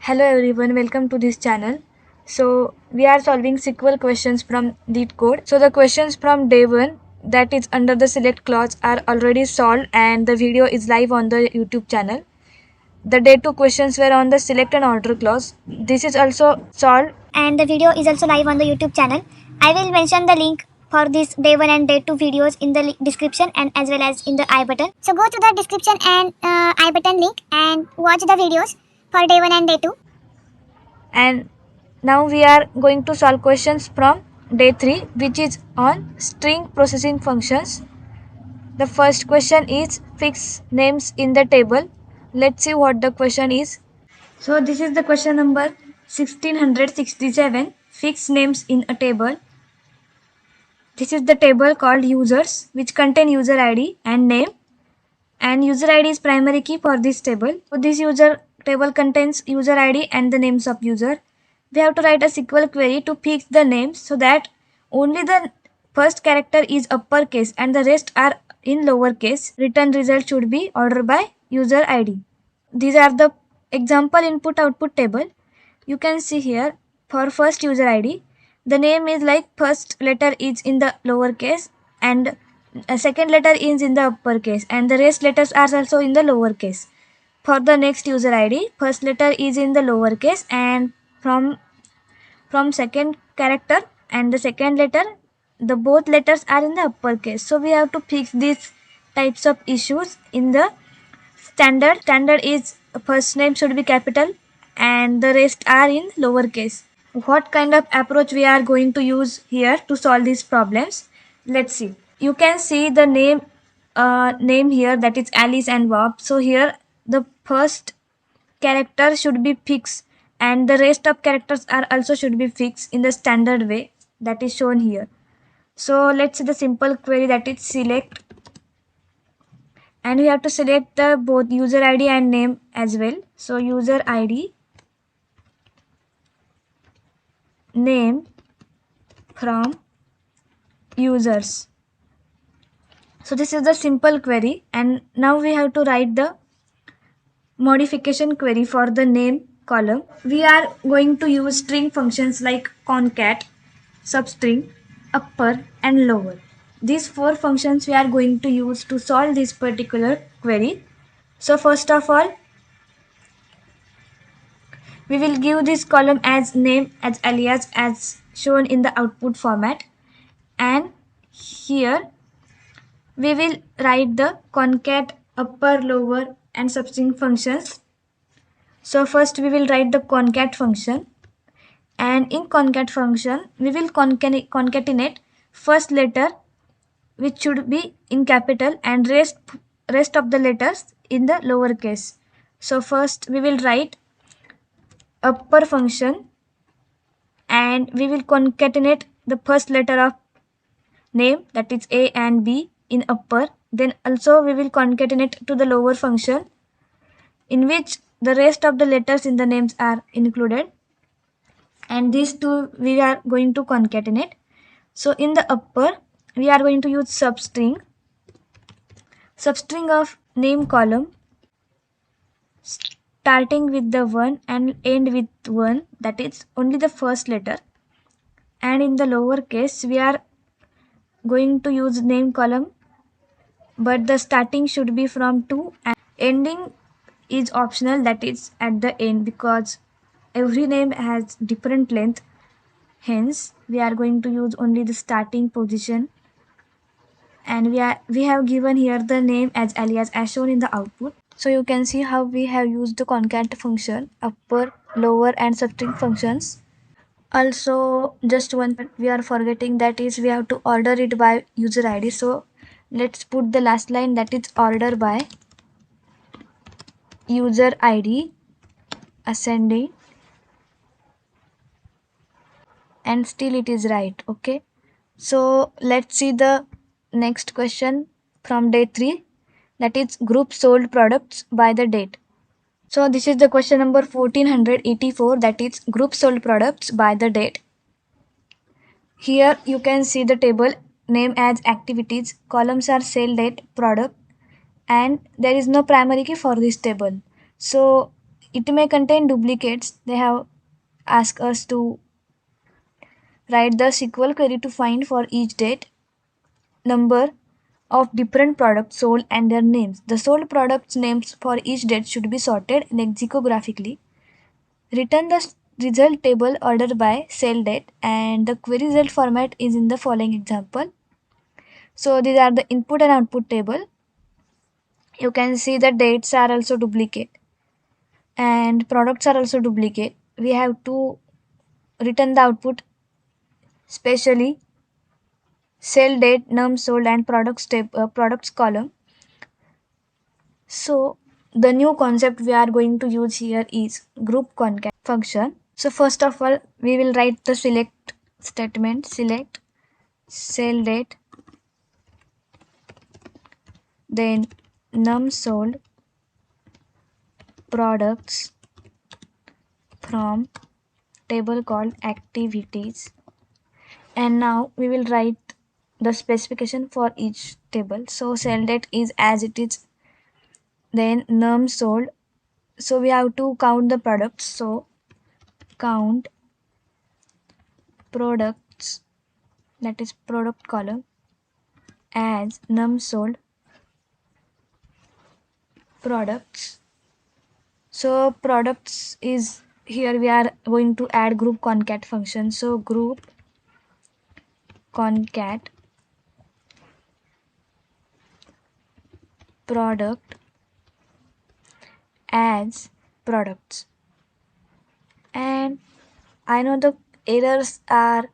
Hello everyone, welcome to this channel. So we are solving SQL questions from Leetcode. So the questions from day 1 that is under the select clause are already solved and the video is live on the YouTube channel. The day 2 questions were on the select and order clause. This is also solved and the video is also live on the YouTube channel. I will mention the link for this day 1 and day 2 videos in the description and as well as in the I button. So go to the description and I button link and watch the videos for day 1 and day 2. and now we are going to solve questions from day 3 which is on string processing functions. The first question is fix names in the table. Let's see what the question is. So this is the question number 1667. Fix names in a table. This is the table called users which contain user ID and name, and user ID is primary key for this table. So this user table contains user ID and the names of user. We have to write a SQL query to fix the names so that only the first character is uppercase and the rest are in lowercase. Return result should be ordered by user ID. These are the example input output table. You can see here for first user ID, the name is like first letter is in the lowercase and second letter is in the uppercase and the rest letters are also in the lowercase. For the next user ID, first letter is in the lowercase and from second character and the second letter, the both letters are in the uppercase. So we have to fix these types of issues in the standard is first name should be capital and the rest are in lowercase. What kind of approach we are going to use here to solve these problems? Let's see. You can see the name here, that is Alice and Bob. So here the first character should be fixed and the rest of characters are also should be fixed in the standard way that is shown here. So let's see the simple query, that is select, and we have to select the both user ID and name as well. So user ID, name from users. So this is the simple query, and now we have to write the modification query for the name column. We are going to use string functions like concat, substring, upper and lower. These four functions we are going to use to solve this particular query. So first of all, we will give this column as name as alias as shown in the output format, and here we will write the concat, upper, lower and substring functions. So first we will write the concat function, and in concat function we will concatenate first letter which should be in capital and rest of the letters in the lowercase. So first we will write upper function and we will concatenate the first letter of name, that is A and B in upper. Then also we will concatenate to the lower function in which the rest of the letters in the names are included, and these two we are going to concatenate. So in the upper we are going to use substring of name column starting with the 1 and end with 1, that is only the first letter, and in the lower case we are going to use name column but the starting should be from 2 and ending is optional, that is at the end, because every name has different length. Hence we are going to use only the starting position, and we have given here the name as alias as shown in the output. So you can see how we have used the concat function, upper, lower and substring functions. Also just one we are forgetting, that is we have to order it by user ID. So let's put the last line, that is order by user ID ascending, and still it is right. Okay, so let's see the next question from day 3, that is group sold products by the date. So this is the question number 1484, that is group sold products by the date. Here you can see the table name as activities, columns are sale date, product, and there is no primary key for this table. So it may contain duplicates. They have asked us to write the SQL query to find for each date number of different products sold and their names. The sold products names for each date should be sorted lexicographically. Return the result table order by sale date, and the query result format is in the following example. So these are the input and output table. You can see the dates are also duplicate and products are also duplicate. We have to return the output, especially sale date, num sold, and products column. So the new concept we are going to use here is group concat function. So first of all, we will write the select statement. Select sale date, then num sold products from table called activities, and now we will write the specification for each table. So sale date is as it is, then num sold, so we have to count the products. So count products, that is product column, as num sold products. So products is here we are going to add group concat function. So group concat product as products. And I know the errors are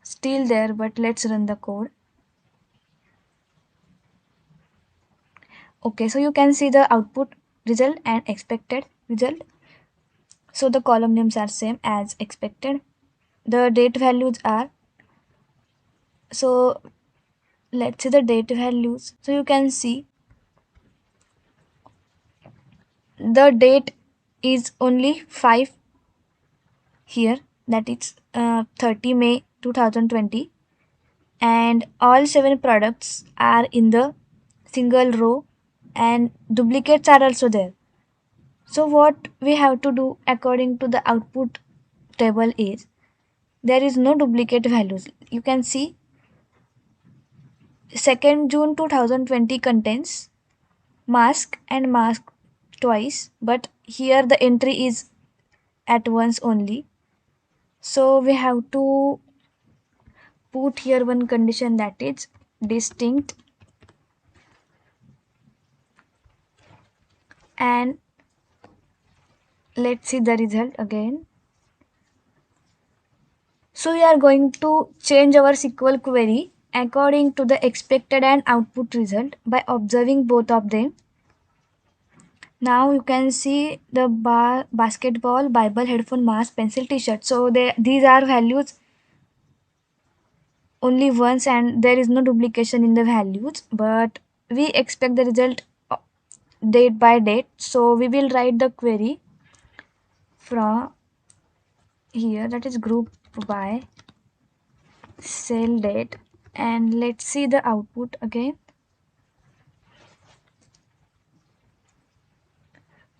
still there, but let's run the code. Okay, so you can see the output result and expected result. So the column names are same as expected. The date values are, so let's see the date values. So you can see the date is only 5 here, that is 30 May 2020, and all 7 products are in the single row and duplicates are also there. So what we have to do according to the output table is, there is no duplicate values. You can see 2nd June 2020 contains mask and mask twice, but here the entry is at once only. So we have to put here one condition, that is distinct, and let's see the result again. So we are going to change our SQL query according to the expected and output result by observing both of them. Now you can see the basketball, Bible, headphone, mask, pencil, t-shirt. So these are values only once and there is no duplication in the values, but we expect the result date by date. So we will write the query from here, that is group by sale date, and let's see the output again.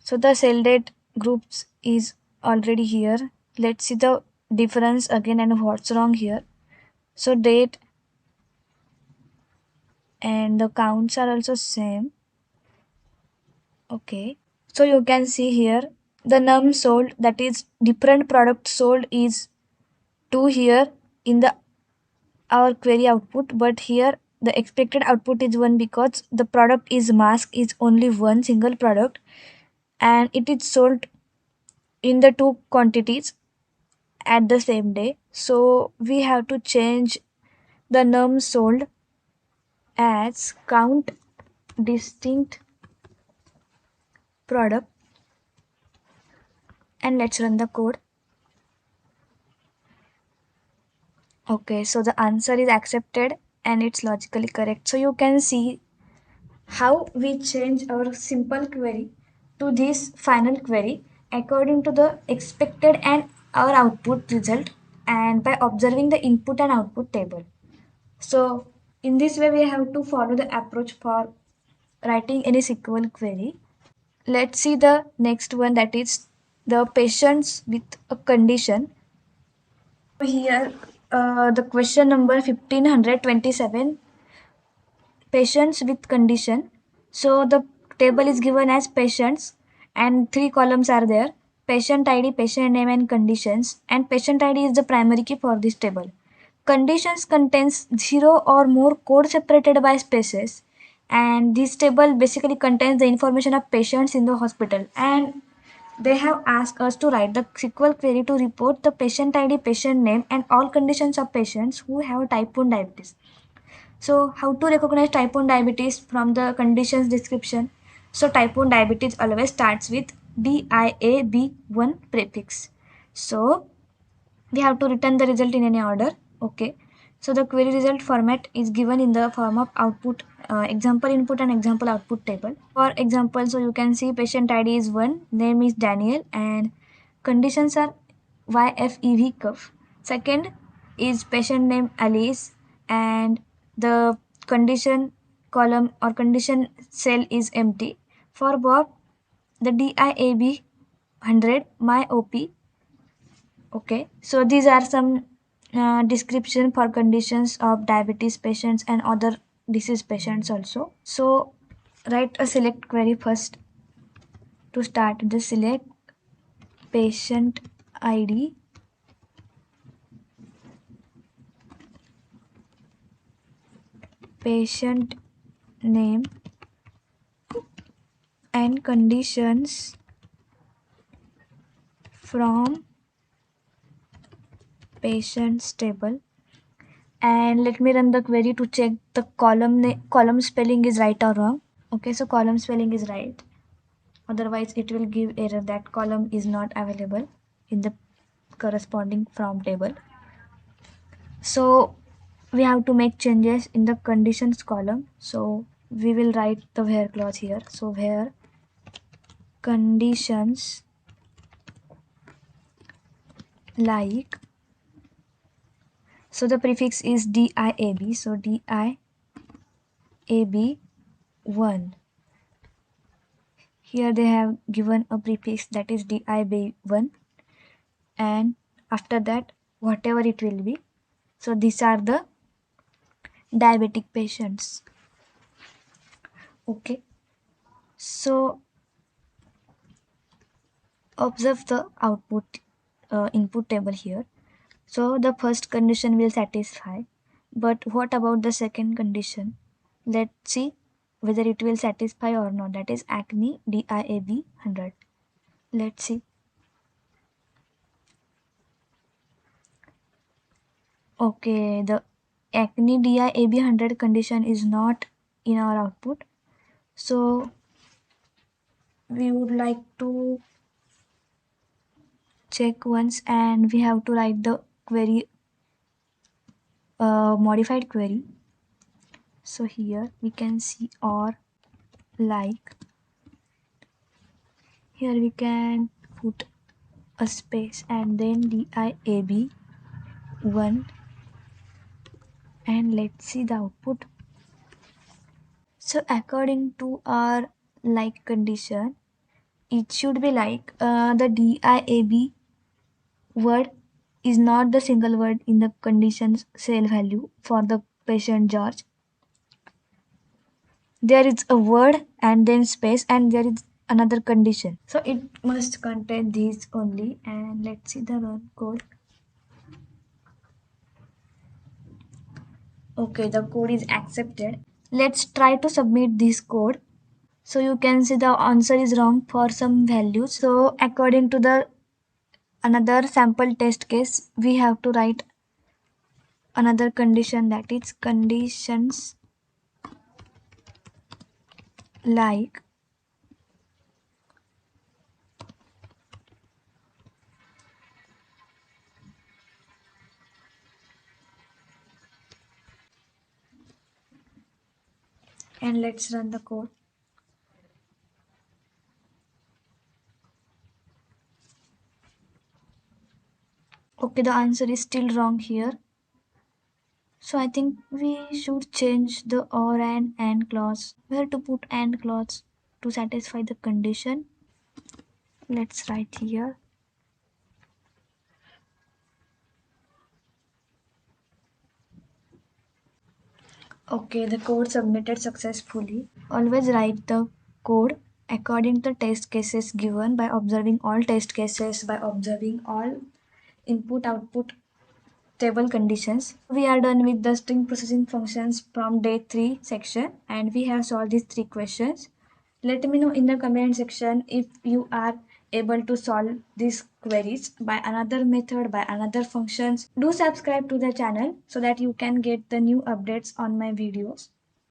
So the sale date groups is already here. Let's see the difference again and what's wrong here. So date and the counts are also same. Okay, so you can see here the num sold, that is different product sold, is 2 here in the our query output, but here the expected output is 1 because the product is mask is only one single product and it is sold in the 2 quantities at the same day. So we have to change the num sold as count distinct product, and let's run the code. Okay, so the answer is accepted and it's logically correct. So you can see how we change our simple query to this final query according to the expected and our output result, and by observing the input and output table. So in this way we have to follow the approach for writing any SQL query. Let's see the next one, that is the patients with a condition. Here, the question number 1527, patients with condition. So the table is given as patients and three columns are there: patient ID, patient name, and conditions. And patient ID is the primary key for this table. Conditions contains zero or more code separated by spaces, and this table basically contains the information of patients in the hospital. And they have asked us to write the SQL query to report the patient ID, patient name, and all conditions of patients who have type 1 diabetes. So, how to recognize type 1 diabetes from the conditions description? So, type 1 diabetes always starts with DIAB1 prefix. So, we have to return the result in any order. Okay, so the query result format is given in the form of output, example input and example output table. For example, so you can see patient ID is 1, name is Daniel, and conditions are YFEV curve. Second is patient name Alice, and the condition column or condition cell is empty. For Bob, the DIAB 100 my OP. Okay, so these are some description for conditions of diabetes patients and other disease patients also. So write a select query first. To start, the select patient ID, patient name, and conditions from patients table. And let me run the query to check the column spelling is right or wrong. Okay, so column spelling is right, otherwise it will give error that column is not available in the corresponding from table. So we have to make changes in the conditions column. So we will write the where clause here. So where conditions like, so the prefix is DIAB, so DIAB1. Here they have given a prefix that is DIAB1, and after that whatever it will be. So these are the diabetic patients. Okay, so observe the output input table here. So the first condition will satisfy, but what about the second condition? Let's see whether it will satisfy or not. That is acne DIAB 100. Let's see. Okay, the acne DIAB 100 condition is not in our output. So we would like to check once, and we have to write the query, modified query. So here we can see or like, here we can put a space and then DIAB 1, and let's see the output. So according to our like condition, it should be like the DIAB word is not the single word in the conditions cell value for the patient George. There is a word and then space and there is another condition. So it must contain these only, and let's see the run code. Okay, the code is accepted. Let's try to submit this code. So you can see the answer is wrong for some values. So according to the another sample test case, we have to write another condition, that is conditions like and let's run the code. Okay, the answer is still wrong here. So I think we should change the or and clause. Where to put and clause to satisfy the condition? Let's write here. Okay, the code submitted successfully. Always write the code according to test cases given by observing all test cases, by observing all input output table conditions. We are done with the string processing functions from day 3 section and we have solved these 3 questions. Let me know in the comment section if you are able to solve these queries by another method, by another functions. Do subscribe to the channel so that you can get the new updates on my videos.